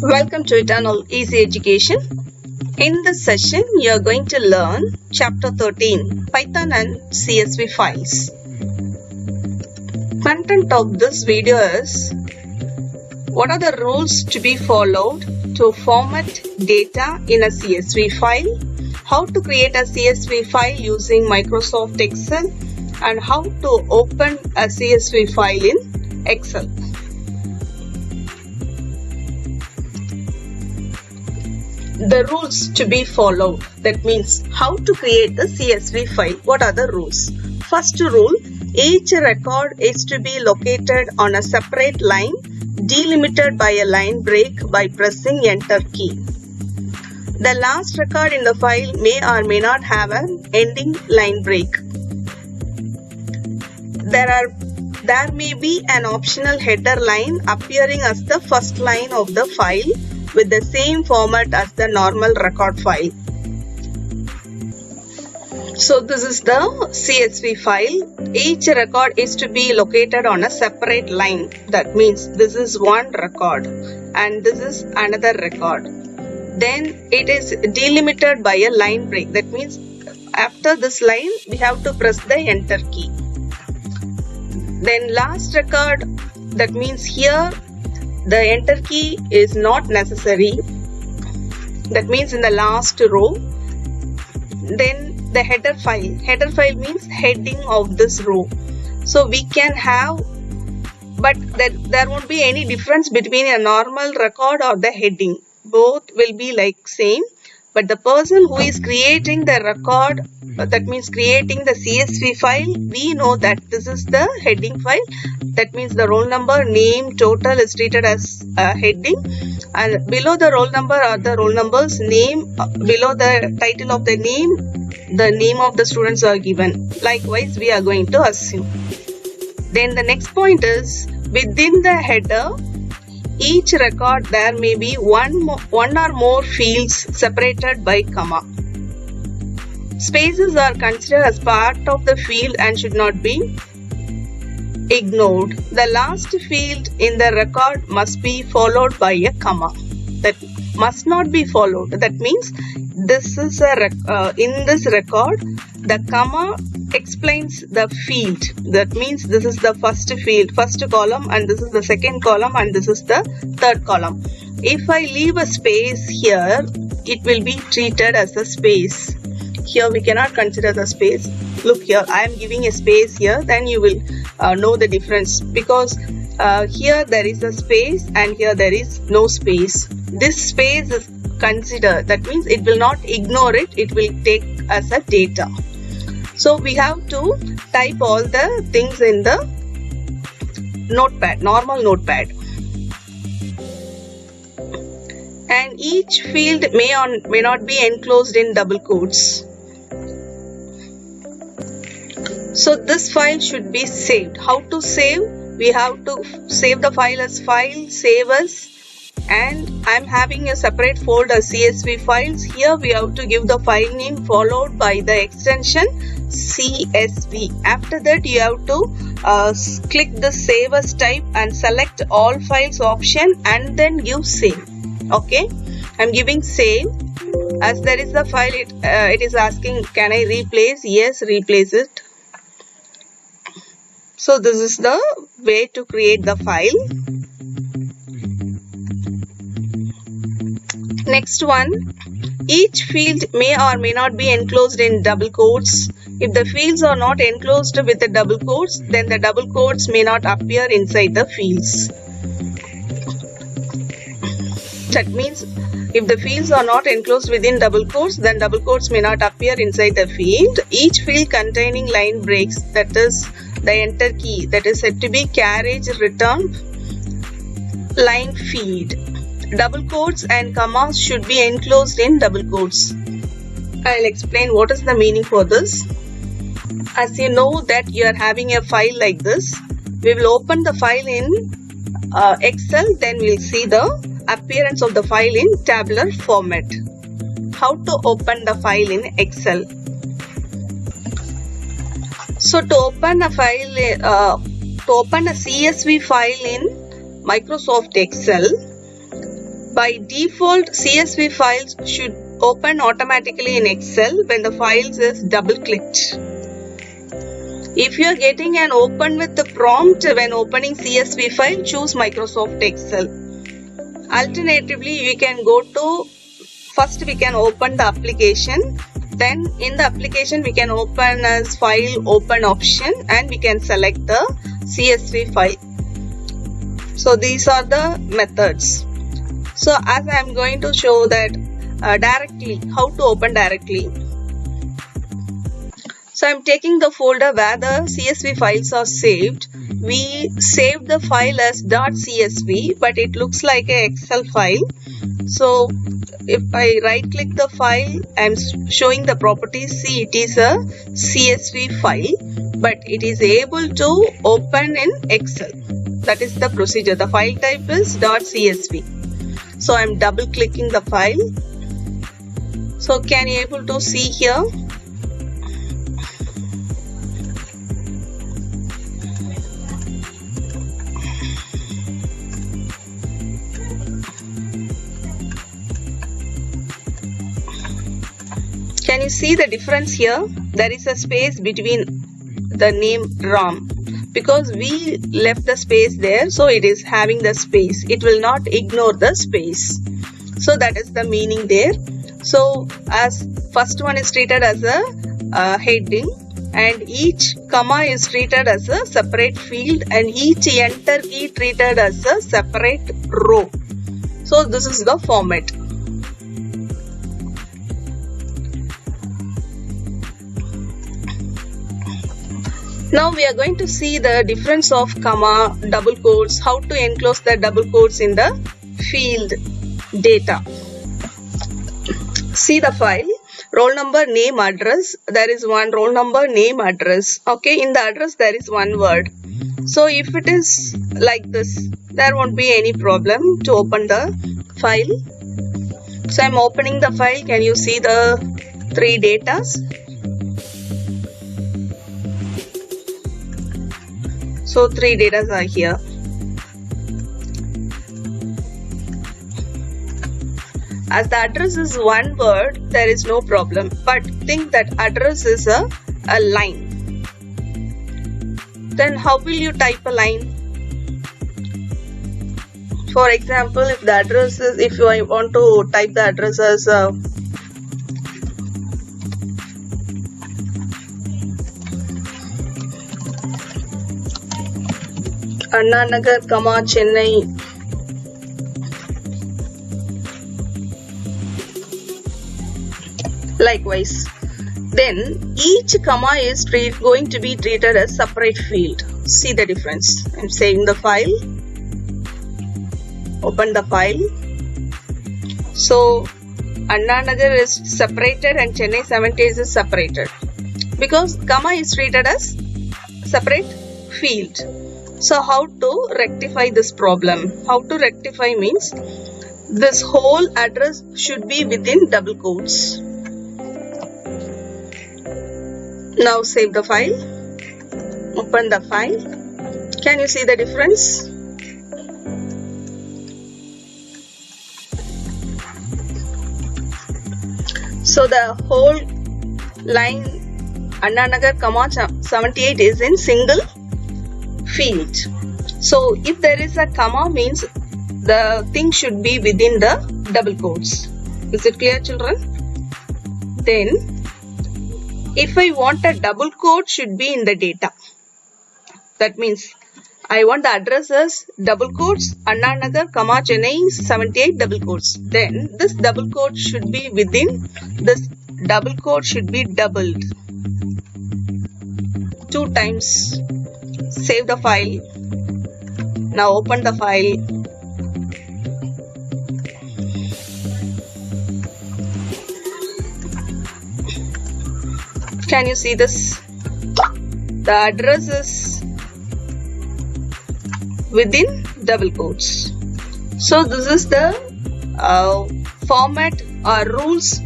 Welcome to Eternal Easy Education. In this session, you are going to learn Chapter 13, Python and CSV files. Content of this video is: what are the rules to be followed to format data in a CSV file, how to create a CSV file using Microsoft Excel, and how to open a CSV file in Excel. The rules to be followed, that means how to create the CSV file. What are the rules? First rule, each record is to be located on a separate line delimited by a line break by pressing enter key. The last record in the file may or may not have an ending line break. There may be an optional header line appearing as the first line of the file with the same format as the normal record file. So this is the CSV file. Each record is to be located on a separate line. That means this is one record and this is another record. Then it is delimited by a line break. That means after this line we have to press the enter key. Then last record, that means here the enter key is not necessary. That means in the last row. Then the header file. Header file means heading of this row. So we can have, but there won't be any difference between a normal record or the heading. Both will be like same. But the person who is creating the record, that means creating the CSV file, we know that this is the heading file. That means the roll number, name, total is treated as a heading, and below the roll number are the roll numbers, name, below the title of the name of the students are given. Likewise, we are going to assume. Then the next point is, within the header, each record there may be one or more fields separated by comma. Spaces are considered as part of the field and should not be ignored. The last field in the record must be followed by a comma. That must not be followed. That means this is in this record the comma explains the field. That means this is the first field, first column, and this is the second column, and this is the third column. If I leave a space here, it will be treated as a space. Here we cannot consider the space. Look here, I am giving a space here, then you will know the difference, because here there is a space and here there is no space. This space is considered, that means it will not ignore it, it will take as a data. So we have to type all the things in the notepad, normal notepad. And each field may not be enclosed in double quotes. So this file should be saved. How to save? We have to save the file as file, save as, and I am having a separate folder CSV files. Here we have to give the file name followed by the extension CSV. After that you have to click the save as type and select all files option and then give save. Okay, I am giving save. As there is the file, it is asking, can I replace? Yes, replace it. So this is the way to create the file. Next one, each field may or may not be enclosed in double quotes. If the fields are not enclosed with the double quotes, then the double quotes may not appear inside the fields. That means if the fields are not enclosed within double quotes, then double quotes may not appear inside the field. Each field containing line breaks, that is the enter key, that is said to be carriage return line field. Double quotes and commas should be enclosed in double quotes. I'll explain what is the meaning for this. As you know that you are having a file like this, we will open the file in Excel, then we will see the appearance of the file in tabular format. How to open the file in Excel? So to open a file, to open a CSV file in Microsoft Excel, By default, CSV files should open automatically in Excel when the files is double clicked. If you are getting an open with the prompt when opening CSV file, choose Microsoft Excel. Alternatively, you can go to, first we can open the application, then in the application we can open as file open option and we can select the CSV file. So these are the methods. So as I am going to show that directly, how to open directly. So I am taking the folder where the CSV files are saved. We saved the file as .csv, but it looks like an Excel file. So if I right click the file, I am showing the properties. See, it is a CSV file, but it is able to open in Excel. That is the procedure. The file type is .csv. So I am double clicking the file. So can you able to see here? Can you see the difference here? There is a space between the name Ram. Because we left the space there, so it is having the space. It will not ignore the space. So that is the meaning there. So as first one is treated as a heading, and each comma is treated as a separate field, and each enter key treated as a separate row. So this is the format. Now we are going to see the difference of comma, double quotes, how to enclose the double quotes in the field data. See the file, roll number, name, address. There is one roll number, name, address. Okay, in the address there is one word. So if it is like this, there won't be any problem to open the file. So I am opening the file. Can you see the three datas? So three datas are here. As the address is one word, there is no problem. But think that address is a line. Then how will you type a line? For example, if the address is, if I want to type the address as Anna Nagar, Chennai. Likewise, then each comma is going to be treated as separate field. See the difference. I'm saving the file. Open the file. So Anna Nagar is separated and Chennai 70 is separated because comma is treated as separate field. So how to rectify this problem? How to rectify means this whole address should be within double quotes. Now save the file. Open the file. Can you see the difference? So the whole line Anna Nagar, 78 is in single field. So if there is a comma means the thing should be within the double quotes. Is it clear, children? Then if I want a double quote should be in the data. That means I want the address as double quotes Anna Nagar, Chennai 78 double quotes. Then this double quote should be within this double quote should be doubled 2 times. Save the file. Now open the file. Can you see this? The address is within double quotes. So this is the format or rules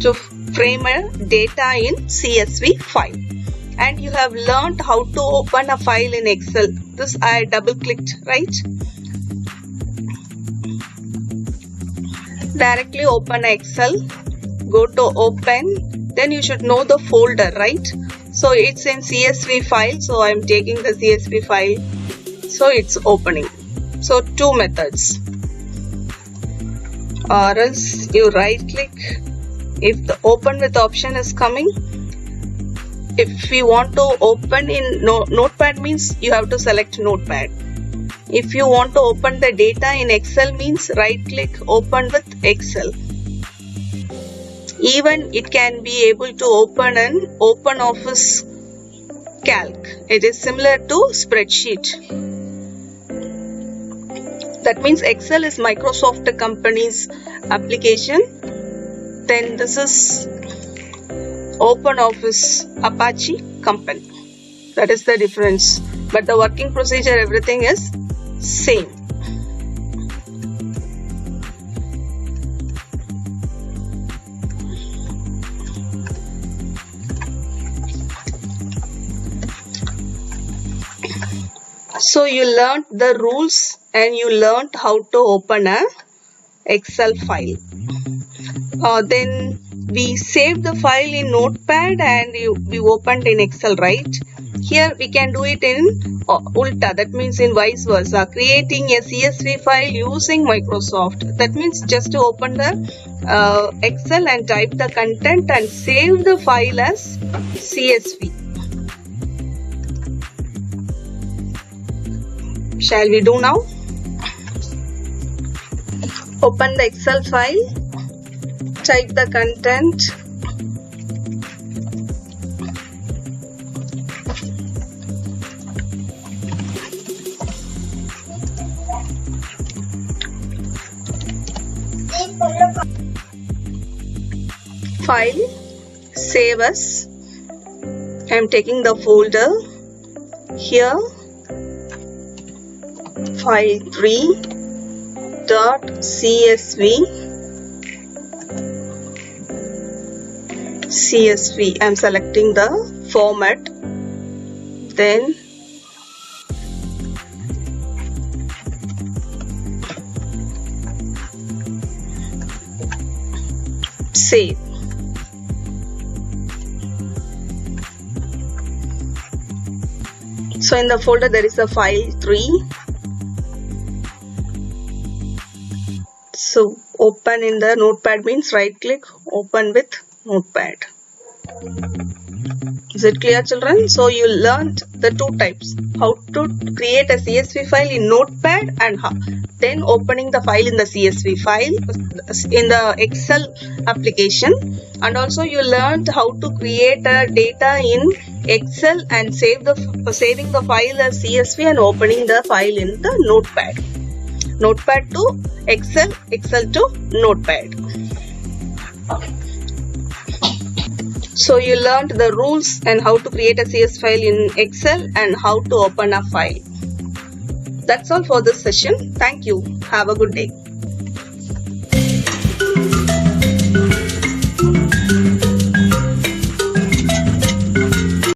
to frame a data in CSV file. And you have learned how to open a file in Excel. This I double clicked, right? Directly open Excel, go to open, then you should know the folder, right? So it's in CSV file, so I'm taking the CSV file, so it's opening. So two methods, or else you right click if the open with option is coming. If we want to open in Notepad means you have to select Notepad. If you want to open the data in Excel means right click open with Excel. Even it can be able to open an OpenOffice Calc. It is similar to spreadsheet. That means Excel is Microsoft company's application. Then this is OpenOffice Apache company. That is the difference. But the working procedure, everything is same. So you learned the rules and you learned how to open a Excel file. Then we saved the file in Notepad and we opened in Excel, right? Here we can do it in Ulta, that means in vice versa, creating a CSV file using Microsoft. That means just to open the Excel and type the content and save the file as CSV. Shall we do now? Open the Excel file, type the content, file, save as. I am taking the folder here, file3.csv. I am selecting the format, then save. So in the folder there is a file 3. So open in the Notepad means right click open with Notepad. Is it clear, children? So you learned the two types, how to create a CSV file in Notepad and then opening the file in the CSV file in the Excel application, and also you learned how to create a data in Excel and saving the file as CSV and opening the file in the Notepad. Notepad to Excel, Excel to Notepad. So you learned the rules and how to create a CS file in Excel and how to open a file. That's all for this session. Thank you. Have a good day.